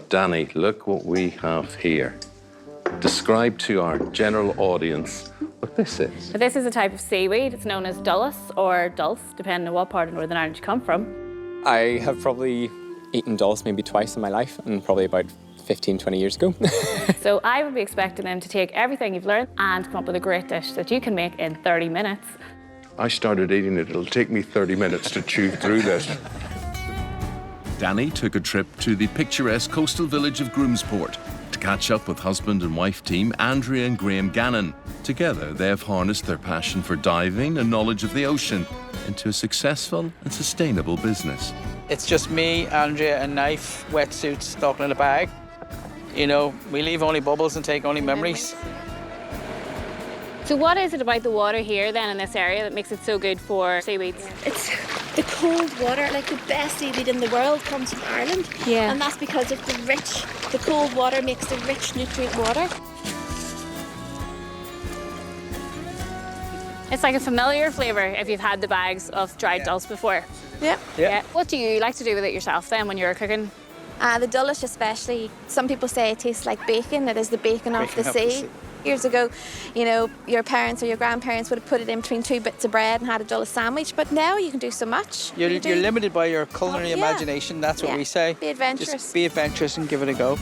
Danny, look what we have here. Describe to our general audience what this is. This is a type of seaweed. It's known as Dulse or Dulse, depending on what part of Northern Ireland you come from. I have probably eaten dulse maybe twice in my life, and probably about 15, 20 years ago. So I would be expecting them to take everything you've learned and come up with a great dish that you can make in 30 minutes. I started eating it. It'll take me 30 minutes to chew through this. Danny took a trip to the picturesque coastal village of Groomsport to catch up with husband and wife team Andrea and Graham Gannon. Together, they have harnessed their passion for diving and knowledge of the ocean into a successful and sustainable business. It's just me, Andrea, and knife, wetsuits, stuck in a bag. You know, we leave only bubbles and take only memories. So what is it about the water here then in this area that makes it so good for seaweeds? It's the cold water, like the best seaweed in the world comes from Ireland. Yeah. And that's because of the cold water makes the rich nutrient water. It's like a familiar flavour if you've had the bags of dried dulse before. Yeah. What do you like to do with it yourself then when you're cooking? The dulse especially, some people say it tastes like bacon. It is the bacon off the sea. Years ago, you know, your parents or your grandparents would have put it in between two bits of bread and had a dulse sandwich, but now you can do so much. You're limited by your culinary imagination, that's what we say. Be adventurous. Just be adventurous and give it a go.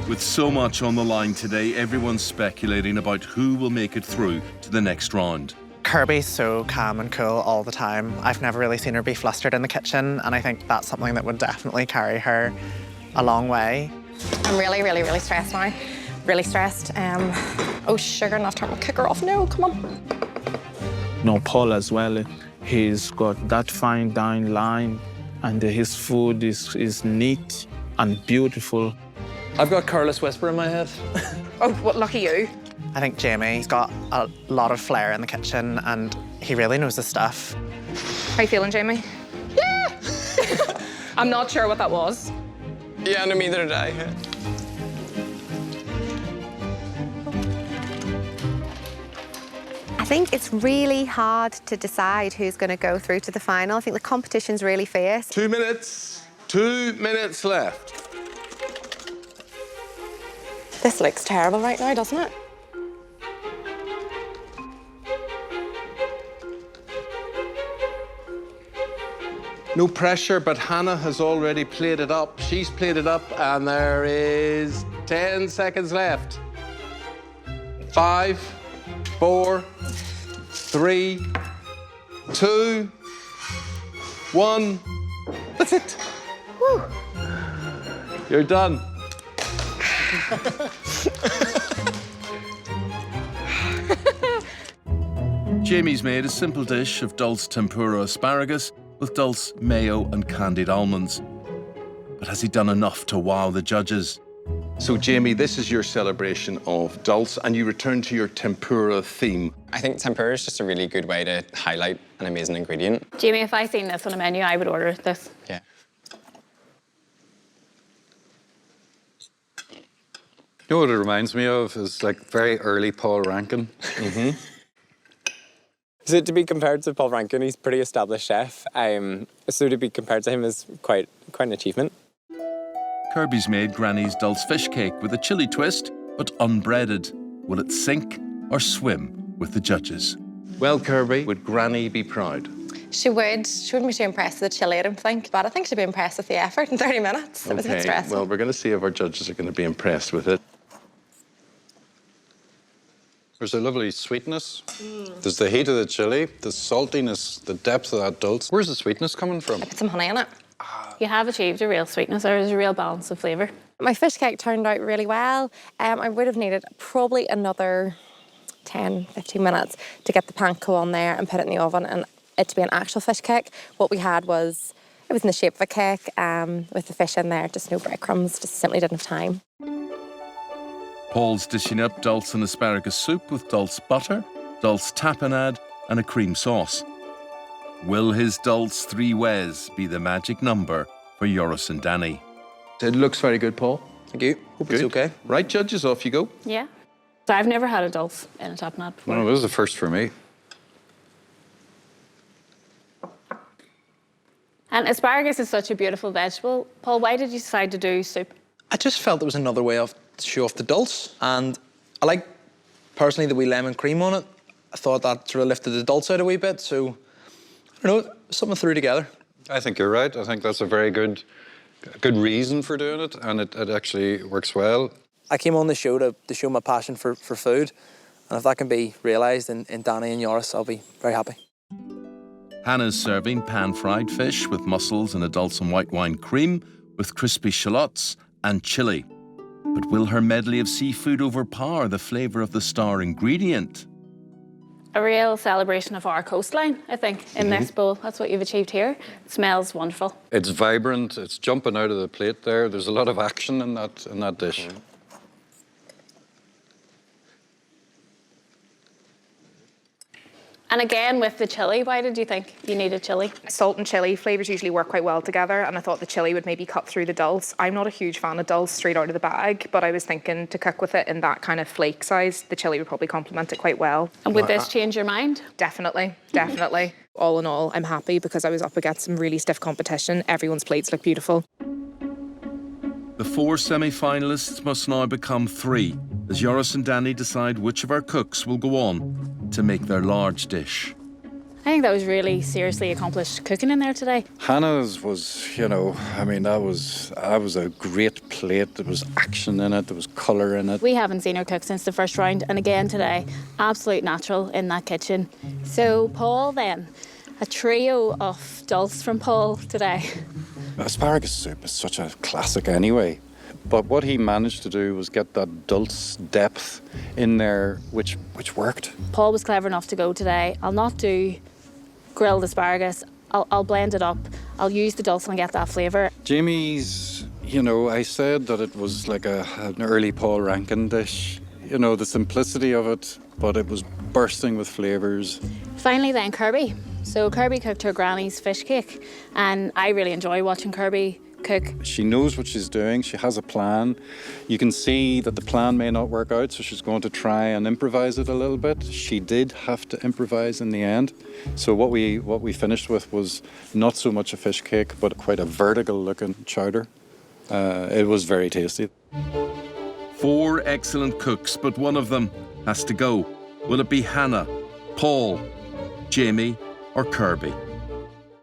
With so much on the line today, everyone's speculating about who will make it through to the next round. Kirby's so calm and cool all the time. I've never really seen her be flustered in the kitchen, and I think that's something that would definitely carry her a long way. I'm really stressed now. Really stressed. Oh, sugar, enough time to kick her off. No, come on. No, Paul as well. He's got that fine dining line, and his food is neat and beautiful. I've got Careless Whisper in my head. Oh, what lucky you. I think Jamie's got a lot of flair in the kitchen, and he really knows his stuff. How you feeling, Jamie? Yeah! I'm not sure what that was. Yeah, no, neither did I. I think it's really hard to decide who's going to go through to the final. I think the competition's really fierce. 2 minutes. 2 minutes left. This looks terrible right now, doesn't it? No pressure, but Hannah has already played it up. She's played it up, and there is 10 seconds left. 5, 4, 3, 2, 1. That's it. Woo. You're done. Jamie's made a simple dish of dulse tempura asparagus with dulse mayo and candied almonds. But has he done enough to wow the judges? So, Jamie, this is your celebration of dulse, and you return to your tempura theme. I think tempura is just a really good way to highlight an amazing ingredient. Jamie, if I seen this on a menu, I would order this. Yeah. You know what it reminds me of is like very early Paul Rankin. Mm-hmm. So to be compared to Paul Rankin, he's a pretty established chef. So to be compared to him is quite an achievement. Kirby's made Granny's dulse fish cake with a chilli twist, but unbreaded. Will it sink or swim with the judges? Well, Kirby, would Granny be proud? She would. She wouldn't be too impressed with the chili, I don't think. But I think she'd be impressed with the effort in 30 minutes. It was a bit stressful. Well, we're going to see if our judges are going to be impressed with it. There's a lovely sweetness. There's the heat of the chili, the saltiness, the depth of that dulse. Where's the sweetness coming from? I put some honey in it. You have achieved a real sweetness. There's a real balance of flavour. My fish cake turned out really well. I would have needed probably another 10, 15 minutes to get the panko on there and put it in the oven and it to be an actual fish cake. What we had was, it was in the shape of a cake with the fish in there, just no breadcrumbs, just simply didn't have time. Paul's dishing up dulse and asparagus soup with dulse butter, dulse tapenade and a cream sauce. Will his dulse 3 wes be the magic number for Joris and Danny? It looks very good, Paul. Thank you. Hope it's okay. Right, judges, off you go. Yeah. So I've never had a dulse in a tapenade before. No, this is the first for me. And asparagus is such a beautiful vegetable. Paul, why did you decide to do soup? I just felt it was another way to show off the dulse, and I like personally the wee lemon cream on it. I thought that sort of lifted the dulse out a wee bit, so I don't know, something threw together. I think you're right. I think that's a very good reason for doing it, and it actually works well. I came on the show to show my passion for food, and if that can be realised in Danny and Joris, I'll be very happy. Hannah's serving pan-fried fish with mussels and a dulse and white wine cream with crispy shallots and chilli. But will her medley of seafood overpower the flavour of the star ingredient? A real celebration of our coastline, I think, in this bowl. That's what you've achieved here. It smells wonderful. It's vibrant. It's jumping out of the plate there. There's a lot of action in that dish. And again, with the chilli, why did you think you needed chilli? Salt and chilli flavours usually work quite well together, and I thought the chilli would maybe cut through the dulse. I'm not a huge fan of dulse straight out of the bag, but I was thinking to cook with it in that kind of flake size, the chilli would probably complement it quite well. And would this change your mind? Definitely, definitely. All in all, I'm happy because I was up against some really stiff competition. Everyone's plates look beautiful. The 4 semi-finalists must now become 3, as Joris and Danny decide which of our cooks will go on to make their large dish. I think that was really seriously accomplished cooking in there today. Hannah's was, that was a great plate. There was action in it, there was colour in it. We haven't seen her cook since the first round, and again today, absolute natural in that kitchen. So Paul then, a trio of dulse from Paul today. Asparagus soup is such a classic anyway, but what he managed to do was get that dulse depth in there, which worked. Paul was clever enough to go today. I'll not do grilled asparagus. I'll blend it up. I'll use the dulse and get that flavour. Jamie's, I said that it was like an early Paul Rankin dish. The simplicity of it, but it was bursting with flavours. Finally then, Kirby. So Kirby cooked her granny's fish cake, and I really enjoy watching Kirby cook. She knows what she's doing. She has a plan. You can see that the plan may not work out, so she's going to try and improvise it a little bit. She did have to improvise in the end. So what we finished with was not so much a fish cake, but quite a vertical-looking chowder. It was very tasty. 4 excellent cooks, but one of them has to go. Will it be Hannah, Paul, Jamie, or Kirby?